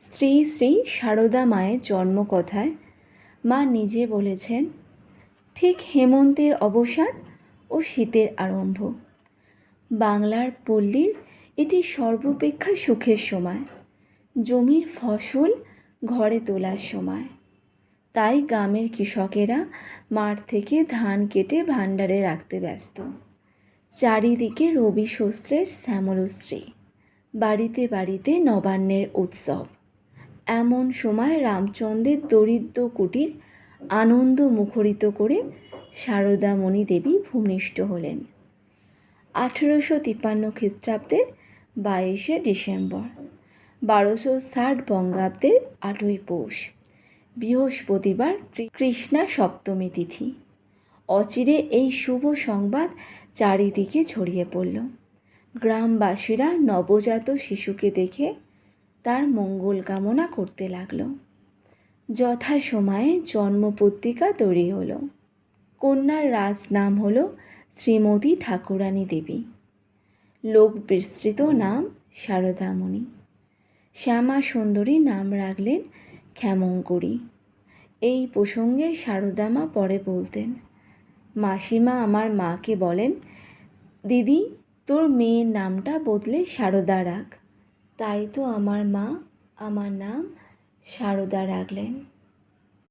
শ্রী শ্রী সারদা মায়ের জন্মকথায় মা নিজে বলেছেন, ঠিক হেমন্তের অবসান ও শীতের আরম্ভ। বাংলার পল্লীর এটি সর্বাপেক্ষা সুখের সময়, জমির ফসল ঘরে তোলার সময়। তাই গ্রামের কৃষকেরা মাঠ থেকে ধান কেটে ভাণ্ডারে রাখতে ব্যস্ত। চারিদিকে রবি শস্ত্রের শ্যামলশ্রী, বাড়িতে বাড়িতে নবান্নের উৎসব। এমন সময় রামচন্দ্রের দরিদ্র কুটির আনন্দ মুখরিত করে সারদামণি দেবী ভূমিষ্ঠ হলেন 1853 খ্রিস্টাব্দের 22শে ডিসেম্বর, 1260 বঙ্গাব্দের 8ই পৌষ, বৃহস্পতিবার কৃষ্ণা সপ্তমী তিথি। অচিরে এই শুভ সংবাদ চারিদিকে ছড়িয়ে পড়ল। গ্রামবাসীরা নবজাত শিশুকে দেখে তার মঙ্গল কামনা করতে লাগল। যথাসময়ে জন্মপত্রিকা তৈরি হলো। কন্যার রাজ নাম হলো শ্রীমতী ঠাকুরানী দেবী, লোক বিস্তৃত নাম সারদামণি। শ্যামা সুন্দরী নাম রাখলেন ক্ষেমংকরী। এই প্রসঙ্গে সারদামা পরে বলতেন, মাসিমা আমার মাকে বলেন, দিদি তোর মেয়ের নামটা বদলে সারদা রাখ। তাই তো আমার মা আমার নাম সারদা রাখলেন।